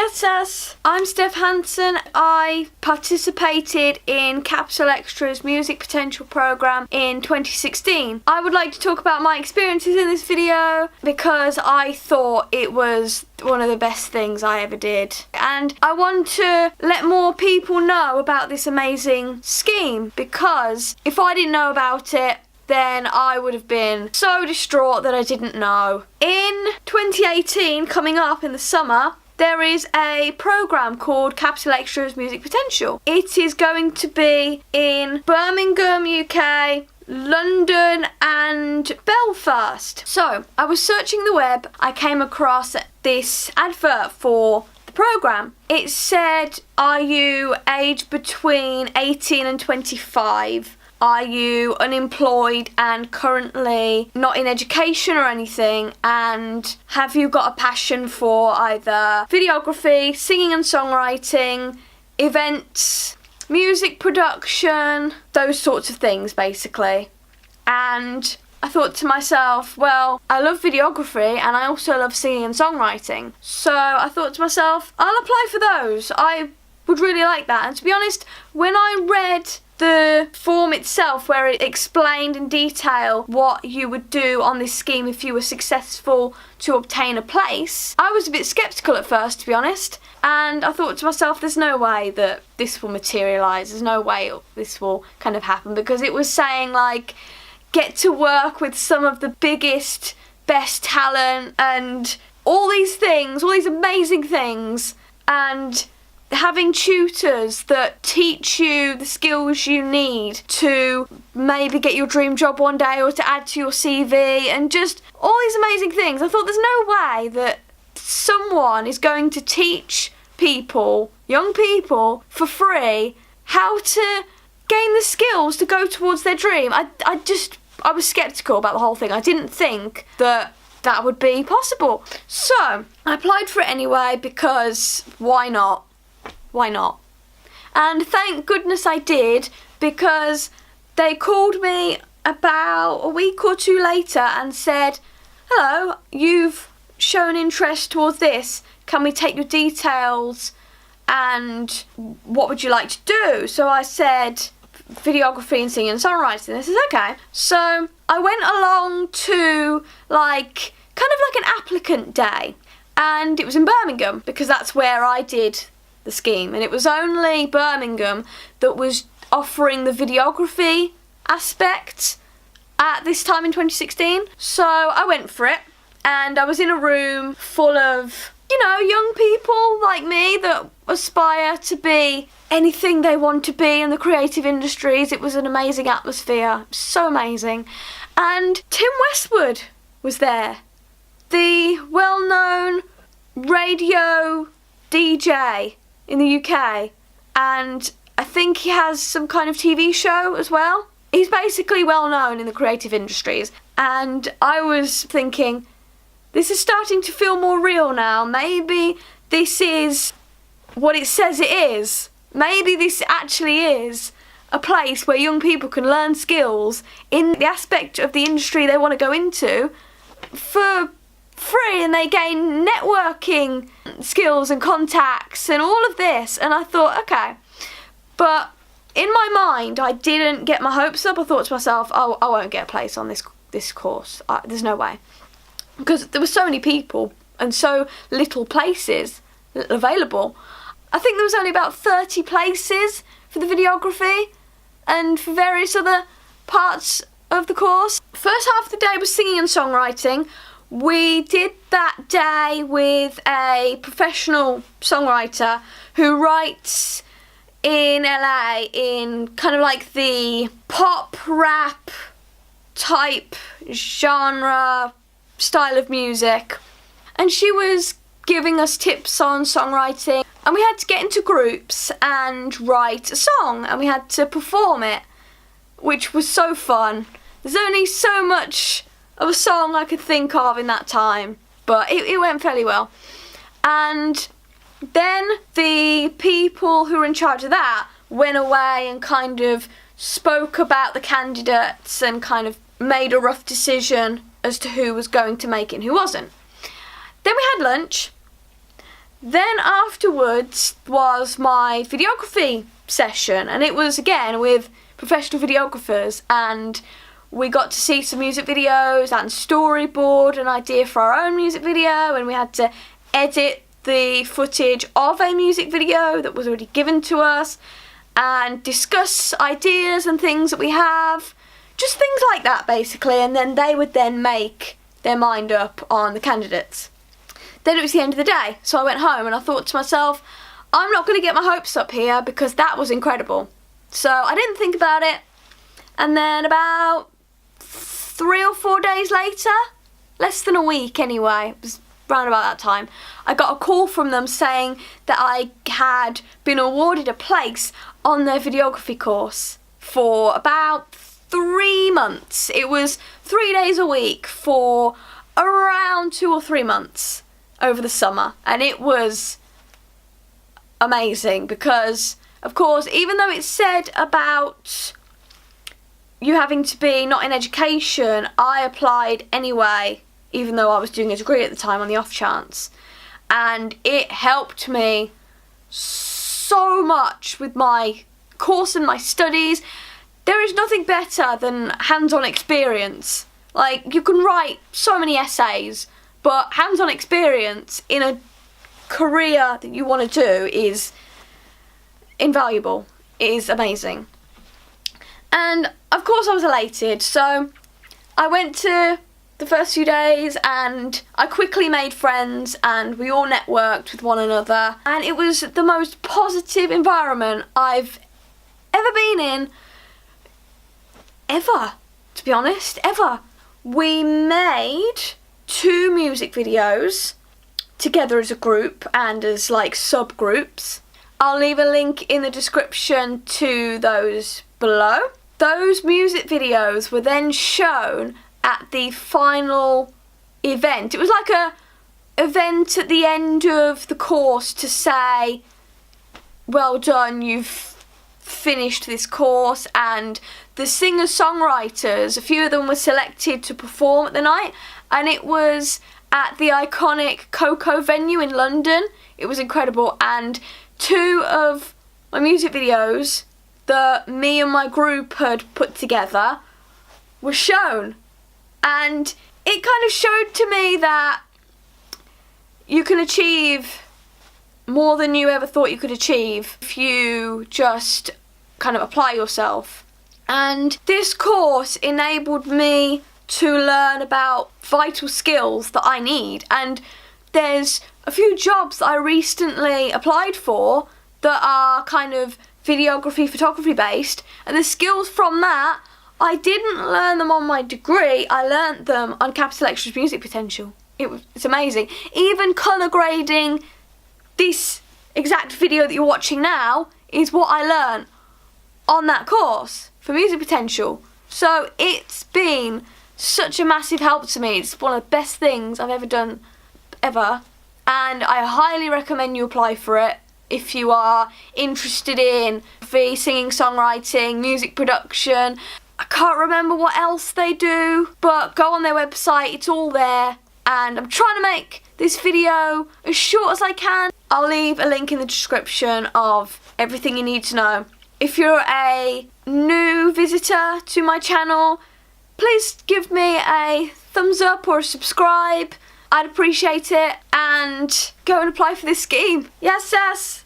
Get us! I'm Steff Hanson. I participated in Capital Xtra's Music Potential programme in 2016. I would like to talk about my experiences in this video because I thought it was one of the best things I ever did. And I want to let more people know about this amazing scheme, because if I didn't know about it, then I would have been so distraught that I didn't know. In 2018, coming up in the summer, there is a programme called Capital Xtra's Music Potential. It is going to be in Birmingham, UK, London and Belfast. So, I was searching the web, I came across this advert for the programme. It said, are you aged between 18 and 25? Are you unemployed and currently not in education or anything? And have you got a passion for either videography, singing and songwriting, events, music production, those sorts of things basically? And I thought to myself, well, I love videography and I also love singing and songwriting. So I thought to myself, I'll apply for those. I would really like that. And to be honest, when I read the form itself, where it explained in detail what you would do on this scheme if you were successful to obtain a place, I was a bit sceptical at first, to be honest, and I thought to myself, there's no way that this will materialise, there's no way this will kind of happen, because it was saying like, get to work with some of the biggest, best talent and all these things, all these amazing things, and having tutors that teach you the skills you need to maybe get your dream job one day or to add to your CV, and just all these amazing things. I thought there's no way that someone is going to teach people, young people, for free how to gain the skills to go towards their dream. I was sceptical about the whole thing. I didn't think that would be possible. So I applied for it anyway, because why not? Why not? And thank goodness I did, because they called me about a week or two later and said, hello, you've shown interest towards this. Can we take your details and what would you like to do? So I said, videography and singing and songwriting. This is okay. So I went along to kind of like an applicant day, and it was in Birmingham because that's where I did the scheme, and it was only Birmingham that was offering the videography aspect at this time in 2016. So I went for it, and I was in a room full of, young people like me that aspire to be anything they want to be in the creative industries. It was an amazing atmosphere, so amazing. And Tim Westwood was there, the well-known radio DJ in the UK, and I think he has some kind of TV show as well. He's basically well known in the creative industries, and I was thinking, this is starting to feel more real now. Maybe this is what it says it is. Maybe this actually is a place where young people can learn skills in the aspect of the industry they want to go into for free, and they gain networking skills and contacts and all of this. And I thought, okay, but in my mind I didn't get my hopes up. I thought to myself, oh, I won't get a place on this course. There's no way, because there were so many people and so little places available. I think there was only about 30 places for the videography and for various other parts of the course. First half of the day was singing and songwriting. We did that day with a professional songwriter who writes in LA in kind of like the pop rap type genre style of music. And she was giving us tips on songwriting, and we had to get into groups and write a song, and we had to perform it, which was so fun. There's only so much of a song I could think of in that time, but it went fairly well. And then the people who were in charge of that went away and kind of spoke about the candidates and kind of made a rough decision as to who was going to make it and who wasn't. Then we had lunch. Then afterwards was my videography session, and it was again with professional videographers, and we got to see some music videos and storyboard an idea for our own music video, and we had to edit the footage of a music video that was already given to us and discuss ideas and things that we have, just things like that basically, and then they would then make their mind up on the candidates. Then it was the end of the day, so I went home and I thought to myself, I'm not going to get my hopes up here because that was incredible. So I didn't think about it, and then about 3 or 4 days later, less than a week anyway, it was around about that time, I got a call from them saying that I had been awarded a place on their videography course for about 3 months. It was 3 days a week for around 2 or 3 months over the summer, and it was amazing because, of course, even though it said about you having to be not in education, I applied anyway, even though I was doing a degree at the time on the off chance, and it helped me so much with my course and my studies. There is nothing better than hands-on experience. Like, you can write so many essays, but hands-on experience in a career that you want to do is invaluable. It is amazing. And of course I was elated, so I went to the first few days and I quickly made friends and we all networked with one another, and it was the most positive environment I've ever been in, ever, to be honest, ever. We made 2 music videos together as a group and as like subgroups. I'll leave a link in the description to those below. Those music videos were then shown at the final event. It was like a event at the end of the course to say, well done, you've finished this course, and the singer-songwriters, a few of them were selected to perform at the night, and it was at the iconic KOKO venue in London. It was incredible, and 2 of my music videos that me and my group had put together were shown, and it kind of showed to me that you can achieve more than you ever thought you could achieve if you just kind of apply yourself. And this course enabled me to learn about vital skills that I need, and there's a few jobs that I recently applied for that are kind of videography, photography based, and the skills from that, I didn't learn them on my degree, I learnt them on Capital Xtra Music Potential. It's amazing. Even colour grading this exact video that you're watching now is what I learnt on that course for Music Potential. So it's been such a massive help to me. It's one of the best things I've ever done, ever, and I highly recommend you apply for it if you are interested in singing, songwriting, music production. I can't remember what else they do, but go on their website, it's all there, and I'm trying to make this video as short as I can. I'll leave a link in the description of everything you need to know. If you're a new visitor to my channel, please give me a thumbs up or a subscribe. I'd appreciate it, and go and apply for this scheme. Yes, yes.